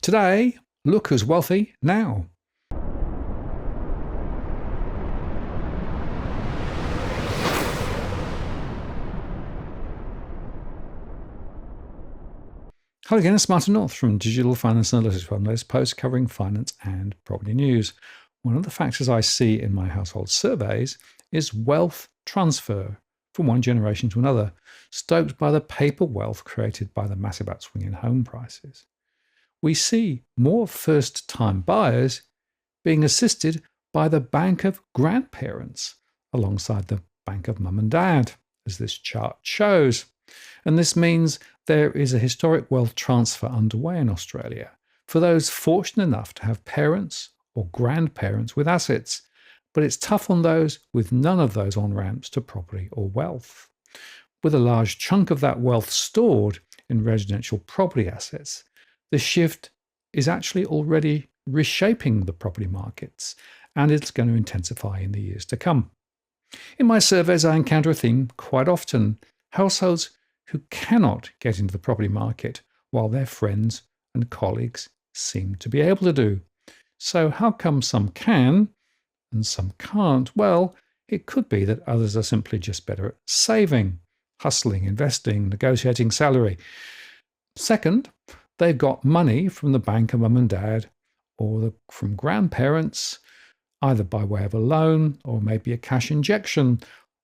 Today, look who's wealthy now. Hello again, it's Martin North from Digital Finance Analytics, from those posts covering finance and property news. One of the factors I see in my household surveys is wealth transfer from one generation to another, stoked by the paper wealth created by the massive upswing in home prices. We see more first-time buyers being assisted by the bank of grandparents alongside the bank of mum and dad, as this chart shows. And this means there is a historic wealth transfer underway in Australia for those fortunate enough to have parents or grandparents with assets, but it's tough on those with none of those on-ramps to property or wealth. With a large chunk of that wealth stored in residential property assets, the shift is actually already reshaping the property markets, and it's going to intensify in the years to come. In my surveys, I encounter a theme quite often: households who cannot get into the property market while their friends and colleagues seem to be able to do. So how come some can and some can't? Well, it could be that others are simply just better at saving, hustling, investing, negotiating salary. Second, they've got money from the bank of mum and dad or from grandparents, either by way of a loan or maybe a cash injection.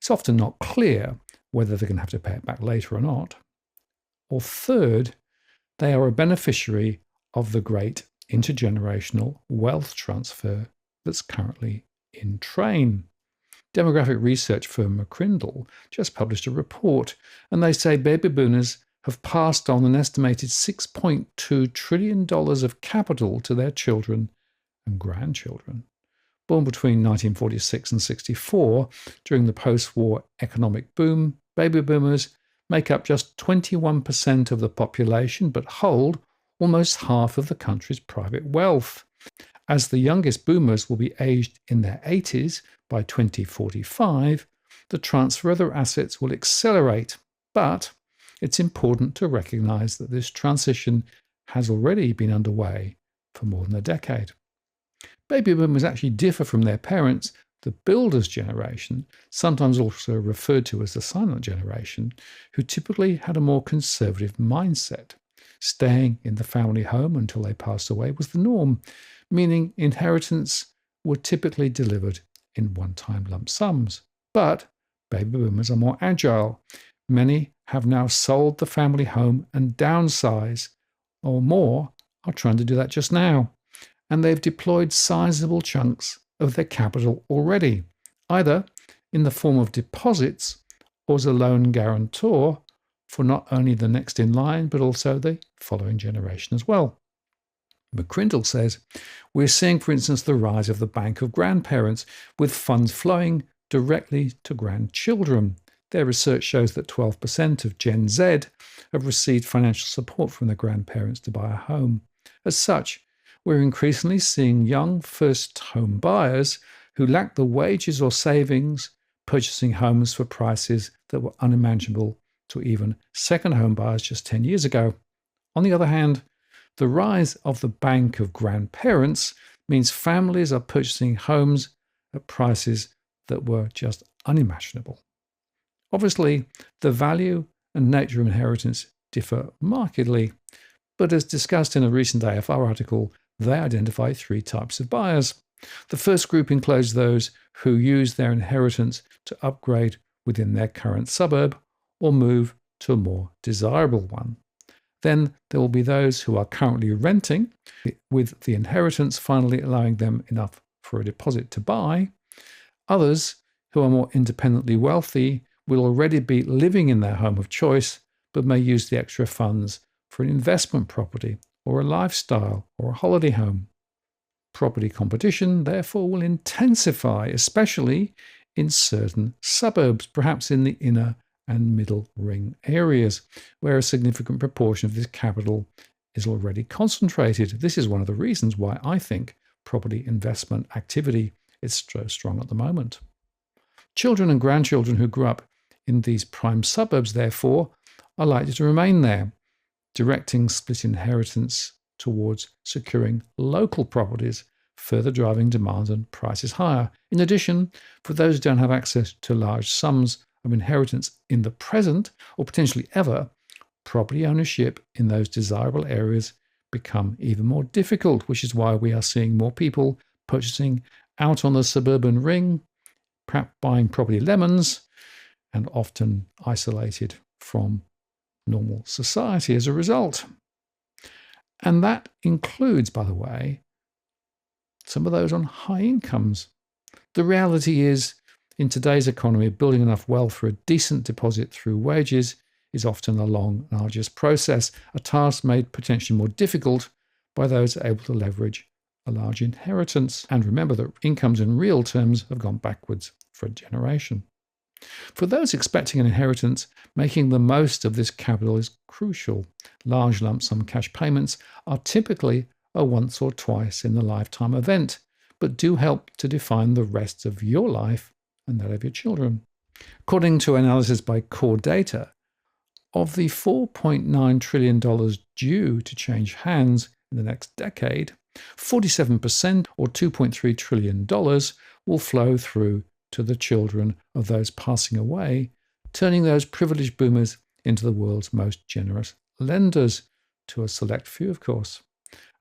It's often not clear whether they're going to have to pay it back later or not. Or third, they are a beneficiary of the great intergenerational wealth transfer that's currently in train. Demographic research firm McCrindle just published a report, and they say baby boomers have passed on an estimated $6.2 trillion of capital to their children and grandchildren. Born between 1946 and 64, during the post-war economic boom, baby boomers make up just 21% of the population, but hold almost half of the country's private wealth. As the youngest boomers will be aged in their 80s by 2045, the transfer of their assets will accelerate. But it's important to recognize that this transition has already been underway for more than a decade. Baby boomers actually differ from their parents, the builders' generation, sometimes also referred to as the silent generation, who typically had a more conservative mindset. Staying in the family home until they passed away was the norm, meaning inheritance were typically delivered in one-time lump sums. But baby boomers are more agile. Many have now sold the family home and downsize, or more are trying to do that just now. And they've deployed sizable chunks of their capital already, either in the form of deposits or as a loan guarantor for not only the next in line, but also the following generation as well. McCrindle says, we're seeing, for instance, the rise of the bank of grandparents, with funds flowing directly to grandchildren. Their research shows that 12% of Gen Z have received financial support from their grandparents to buy a home. As such, we're increasingly seeing young first home buyers who lack the wages or savings purchasing homes for prices that were unimaginable to even second home buyers just 10 years ago. On the other hand, the rise of the bank of grandparents means families are purchasing homes at prices that were just unimaginable. Obviously, the value and nature of inheritance differ markedly, but as discussed in a recent AFR article, they identify three types of buyers. The first group includes those who use their inheritance to upgrade within their current suburb or move to a more desirable one. Then there will be those who are currently renting, with the inheritance finally allowing them enough for a deposit to buy. Others who are more independently wealthy will already be living in their home of choice, but may use the extra funds for an investment property or a lifestyle or a holiday home. Property competition, therefore, will intensify, especially in certain suburbs, perhaps in the inner and middle ring areas, where a significant proportion of this capital is already concentrated. This is one of the reasons why I think property investment activity is so strong at the moment. Children and grandchildren who grew up in these prime suburbs, therefore, are likely to remain there, directing split inheritance towards securing local properties, further driving demand and prices higher. In addition, for those who don't have access to large sums of inheritance in the present or potentially ever, property ownership in those desirable areas become even more difficult, which is why we are seeing more people purchasing out on the suburban ring, perhaps buying property lemons, and often isolated from normal society as a result. And that includes, by the way, some of those on high incomes. The reality is, in today's economy, building enough wealth for a decent deposit through wages is often a long and arduous process, a task made potentially more difficult by those able to leverage a large inheritance. And remember that incomes in real terms have gone backwards for a generation. For those expecting an inheritance, making the most of this capital is crucial. Large lump sum cash payments are typically a once or twice in a lifetime event, but do help to define the rest of your life and that of your children. According to analysis by Core Data, of the $4.9 trillion due to change hands in the next decade, 47% or $2.3 trillion will flow through to the children of those passing away, turning those privileged boomers into the world's most generous lenders, to a select few, of course.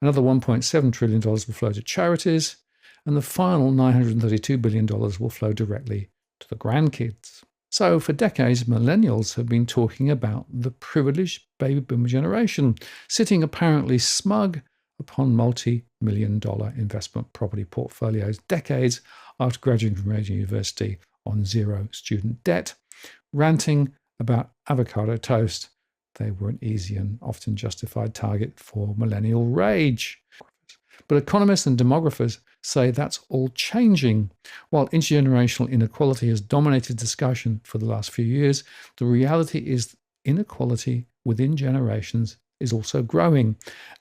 Another $1.7 trillion will flow to charities, and the final $932 billion will flow directly to the grandkids. So for decades, millennials have been talking about the privileged baby boomer generation, sitting apparently smug upon multi-million-dollar investment property portfolios decades after graduating from university on zero student debt, ranting about avocado toast. They were an easy and often justified target for millennial rage. But economists and demographers say that's all changing. While intergenerational inequality has dominated discussion for the last few years, the reality is inequality within generations is also growing,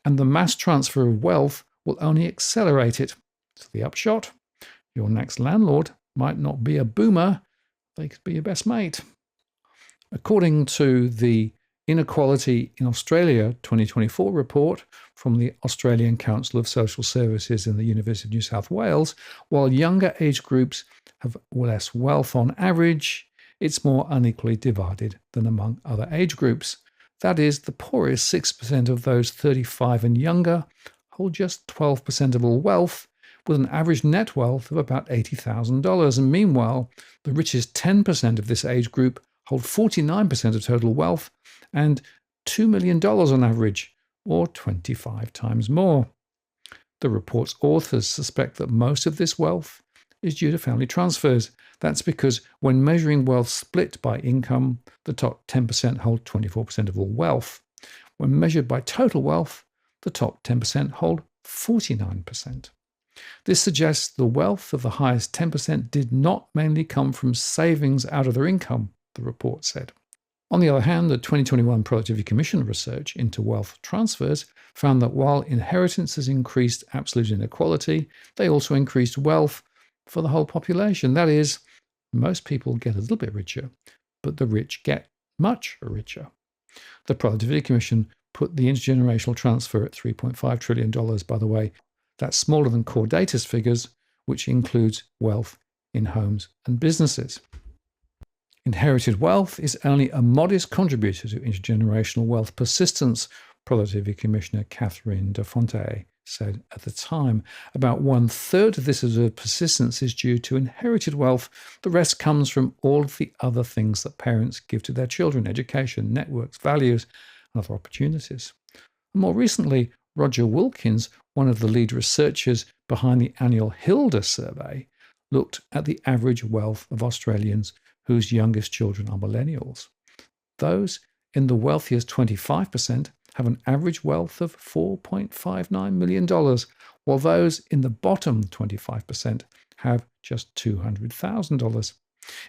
and the mass transfer of wealth will only accelerate it. So the upshot, your next landlord might not be a boomer, they could be your best mate. According to the Inequality in Australia 2024 report from the Australian Council of Social Services and the University of New South Wales, while younger age groups have less wealth on average, it's more unequally divided than among other age groups. That is, the poorest 6% of those 35 and younger hold just 12% of all wealth, with an average net wealth of about $80,000. And meanwhile, the richest 10% of this age group hold 49% of total wealth and $2 million on average, or 25 times more. The report's authors suspect that most of this wealth is due to family transfers. That's because when measuring wealth split by income, the top 10% hold 24% of all wealth. When measured by total wealth, the top 10% hold 49%. This suggests the wealth of the highest 10% did not mainly come from savings out of their income, the report said. On the other hand, the 2021 Productivity Commission research into wealth transfers found that while inheritances increased absolute inequality, they also increased wealth for the whole population. That is, most people get a little bit richer, but the rich get much richer. The Productivity Commission put the intergenerational transfer at $3.5 trillion, by the way. That's smaller than Core Data's figures, which includes wealth in homes and businesses. Inherited wealth is only a modest contributor to intergenerational wealth persistence, Productivity Commissioner Catherine De Fonte said at the time. About 1/3 of this observed persistence is due to inherited wealth. The rest comes from all of the other things that parents give to their children: education, networks, values, and other opportunities. More recently, Roger Wilkins, one of the lead researchers behind the annual Hilda survey, looked at the average wealth of Australians whose youngest children are millennials. Those in the wealthiest 25% have an average wealth of $4.59 million, while those in the bottom 25% have just $200,000.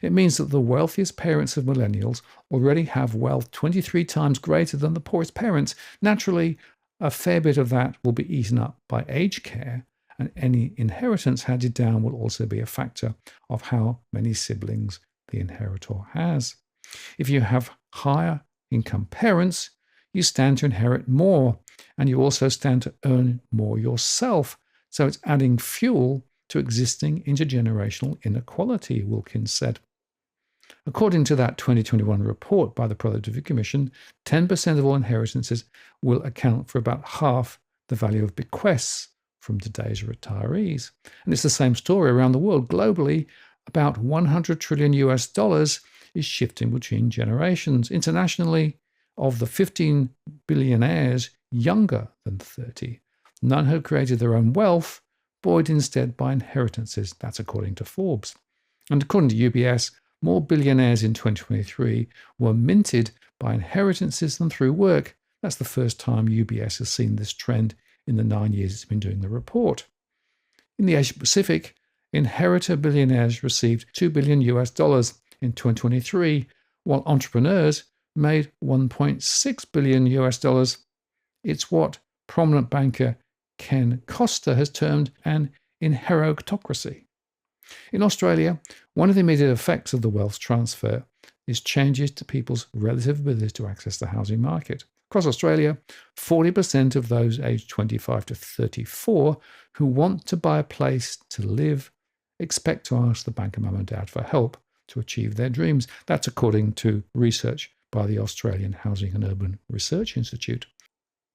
It means that the wealthiest parents of millennials already have wealth 23 times greater than the poorest parents. Naturally, a fair bit of that will be eaten up by aged care, and any inheritance handed down will also be a factor of how many siblings the inheritor has. If you have higher income parents, you stand to inherit more, and you also stand to earn more yourself. So it's adding fuel to existing intergenerational inequality, Wilkins said. According to that 2021 report by the Productivity Commission, 10% of all inheritances will account for about half the value of bequests from today's retirees. And it's the same story around the world. Globally, about 100 trillion US dollars is shifting between generations. Internationally, of the 15 billionaires younger than 30, none have created their own wealth, buoyed instead by inheritances. That's according to Forbes. And according to UBS, more billionaires in 2023 were minted by inheritances than through work. That's the first time UBS has seen this trend in the 9 years it's been doing the report. In the Asia Pacific, inheritor billionaires received $2 billion US in 2023, while entrepreneurs made $1.6 billion US. It's what prominent banker Ken Costa has termed an inheritocracy. In Australia, one of the immediate effects of the wealth transfer is changes to people's relative ability to access the housing market. Across Australia, 40% of those aged 25 to 34 who want to buy a place to live expect to ask the bank of mum and dad for help to achieve their dreams. That's according to research by the Australian Housing and Urban Research Institute.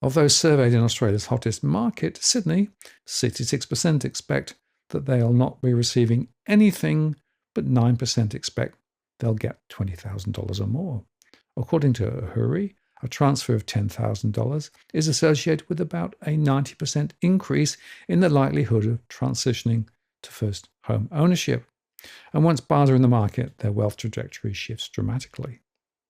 Of those surveyed in Australia's hottest market, Sydney, 66% expect that they'll not be receiving anything, but 9% expect they'll get $20,000 or more. According to Uhuri, a transfer of $10,000 is associated with about a 90% increase in the likelihood of transitioning to first home ownership. And once buyers are in the market, their wealth trajectory shifts dramatically.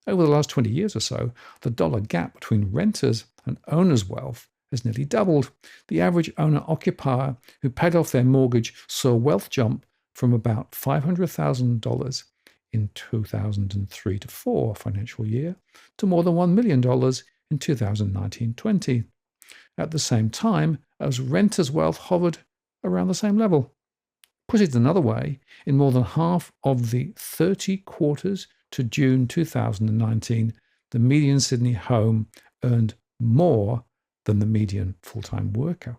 Over the last 20 years or so, the dollar gap between renters and owners' wealth has nearly doubled. The average owner-occupier who paid off their mortgage saw wealth jump from about $500,000 in 2003 to 4 financial year to more than $1 million in 2019-20. At the same time as renters' wealth hovered around the same level. Put it another way, in more than half of the 30 quarters to June 2019, the median Sydney home earned more than the median full-time worker.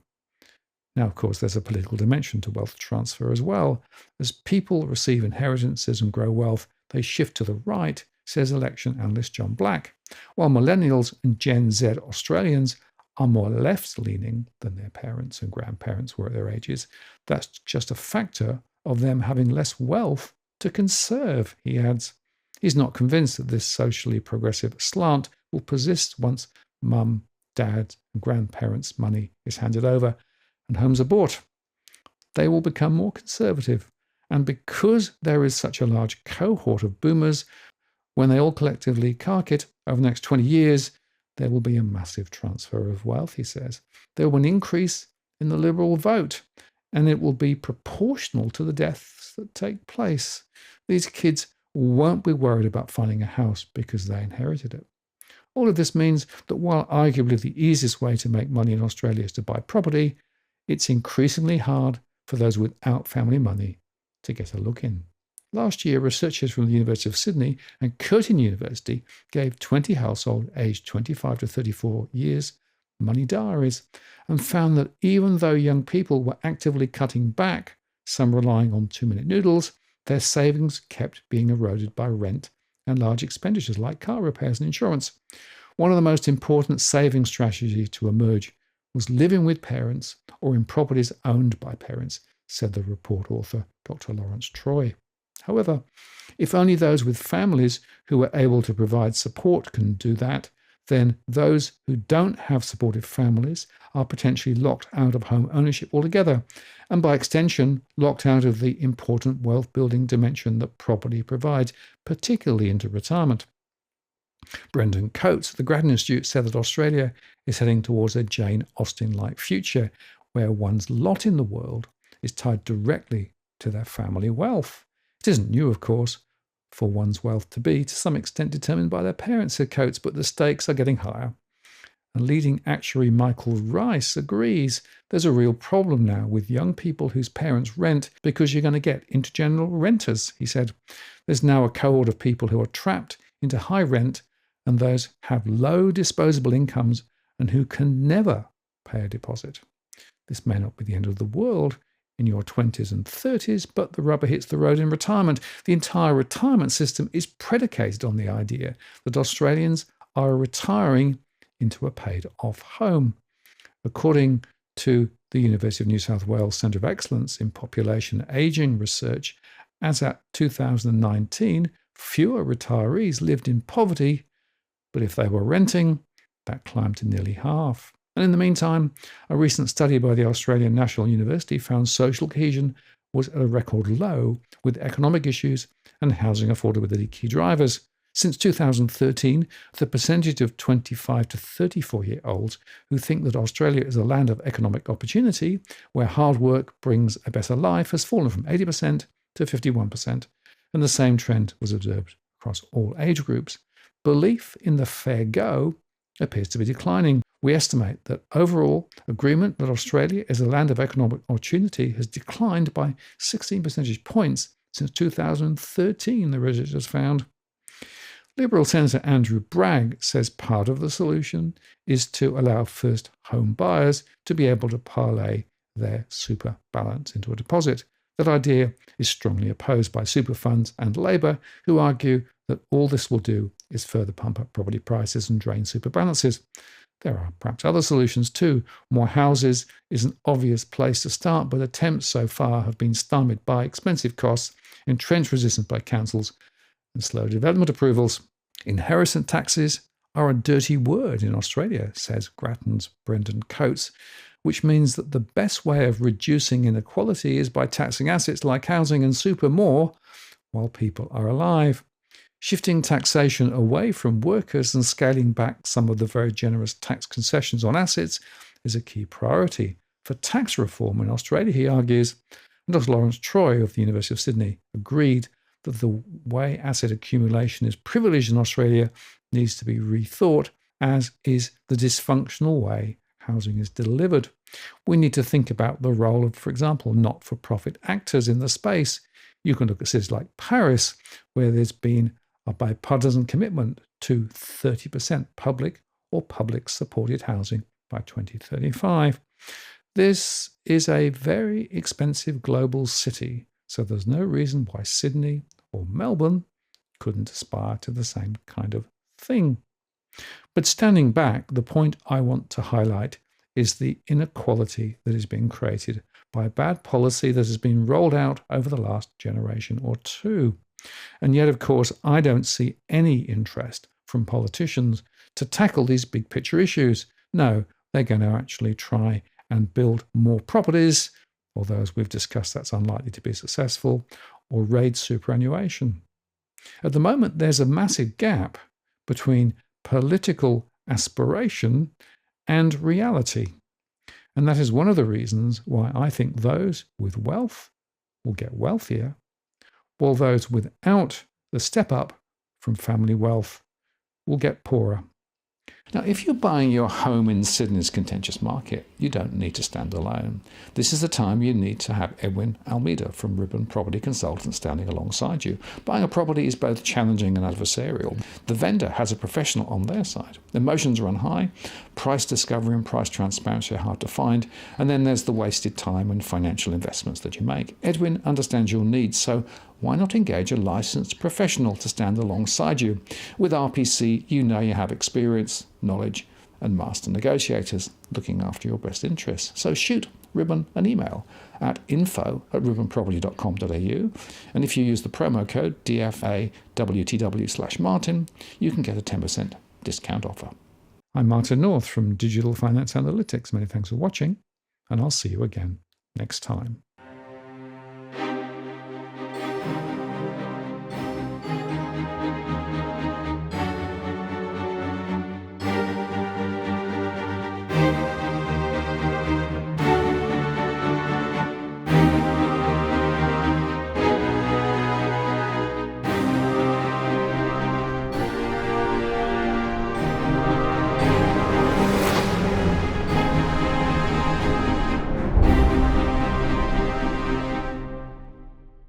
Now, of course, there's a political dimension to wealth transfer as well. As people receive inheritances and grow wealth, they shift to the right, says election analyst John Black, while millennials and Gen Z Australians are more left-leaning than their parents and grandparents were at their ages. That's just a factor of them having less wealth to conserve, he adds. He's not convinced that this socially progressive slant will persist once mum, dad, and grandparents' money is handed over and homes are bought. They will become more conservative. And because there is such a large cohort of boomers, when they all collectively cark it over the next 20 years, there will be a massive transfer of wealth, he says. There will be an increase in the Liberal vote, and it will be proportional to the deaths that take place. These kids won't be worried about finding a house because they inherited it. All of this means that while arguably the easiest way to make money in Australia is to buy property, it's increasingly hard for those without family money to get a look in. Last year, researchers from the University of Sydney and Curtin University gave 20 households aged 25 to 34 years money diaries and found that even though young people were actively cutting back, some relying on 2-minute noodles, their savings kept being eroded by rent and large expenditures like car repairs and insurance. One of the most important saving strategies to emerge was living with parents or in properties owned by parents, said the report author, Dr. Lawrence Troy. However, if only those with families who are able to provide support can do that, then those who don't have supportive families are potentially locked out of home ownership altogether, and by extension, locked out of the important wealth-building dimension that property provides, particularly into retirement. Brendan Coates at the Grattan Institute said that Australia is heading towards a Jane Austen-like future where one's lot in the world is tied directly to their family wealth. It isn't new, of course, for one's wealth to be, to some extent, determined by their parents, said Coates, but the stakes are getting higher. And leading actuary Michael Rice agrees there's a real problem now with young people whose parents rent because you're going to get intergenerational renters, he said. There's now a cohort of people who are trapped into high rent and those have low disposable incomes and who can never pay a deposit. This may not be the end of the world in your 20s and 30s, but the rubber hits the road in retirement. The entire retirement system is predicated on the idea that Australians are retiring into a paid-off home. According to the University of New South Wales Centre of Excellence in Population Ageing Research, as at 2019, fewer retirees lived in poverty, but if they were renting, that climbed to nearly half. And in the meantime, a recent study by the Australian National University found social cohesion was at a record low, with economic issues and housing affordability key drivers. Since 2013, the percentage of 25 to 34-year-olds who think that Australia is a land of economic opportunity, where hard work brings a better life, has fallen from 80% to 51%, and the same trend was observed across all age groups. Belief in the fair go appears to be declining. We estimate that overall agreement that Australia is a land of economic opportunity has declined by 16 percentage points since 2013, the researchers found. Liberal Senator Andrew Bragg says part of the solution is to allow first home buyers to be able to parlay their super balance into a deposit. That idea is strongly opposed by super funds and Labor, who argue that all this will do is further pump up property prices and drain super balances. There are perhaps other solutions too. More houses is an obvious place to start, but attempts so far have been stymied by expensive costs, entrenched resistance by councils, and slow development approvals. Inheritance taxes are a dirty word in Australia, says Grattan's Brendan Coates, which means that the best way of reducing inequality is by taxing assets like housing and super more while people are alive. Shifting taxation away from workers and scaling back some of the very generous tax concessions on assets is a key priority for tax reform in Australia, he argues. And Dr. Lawrence Troy of the University of Sydney agreed that the way asset accumulation is privileged in Australia needs to be rethought, as is the dysfunctional way housing is delivered. We need to think about the role of, for example, not-for-profit actors in the space. You can look at cities like Paris, where there's been a bipartisan commitment to 30% public or public-supported housing by 2035. This is a very expensive global city, so there's no reason why Sydney or Melbourne couldn't aspire to the same kind of thing. But standing back, the point I want to highlight is the inequality that is being created by bad policy that has been rolled out over the last generation or two. And yet, of course, I don't see any interest from politicians to tackle these big picture issues. No, they're going to actually try and build more properties, although as we've discussed, that's unlikely to be successful, or raid superannuation. At the moment, there's a massive gap between political aspiration and reality. And that is one of the reasons why I think those with wealth will get wealthier, while those without the step up from family wealth will get poorer. Now, if you're buying your home in Sydney's contentious market, you don't need to stand alone. This is the time you need to have Edwin Almeida from Ribbon Property Consultants standing alongside you. Buying a property is both challenging and adversarial. The vendor has a professional on their side. Emotions run high, price discovery and price transparency are hard to find, and then there's the wasted time and financial investments that you make. Edwin understands your needs, so why not engage a licensed professional to stand alongside you? With RPC, you know you have experience, knowledge, and master negotiators looking after your best interests. So shoot Ribbon an email at info@ribbonproperty.com.au, and if you use the promo code DFAWTW/Martin, you can get a 10% discount offer. I'm Martin North from Digital Finance Analytics. Many thanks for watching, and I'll see you again next time.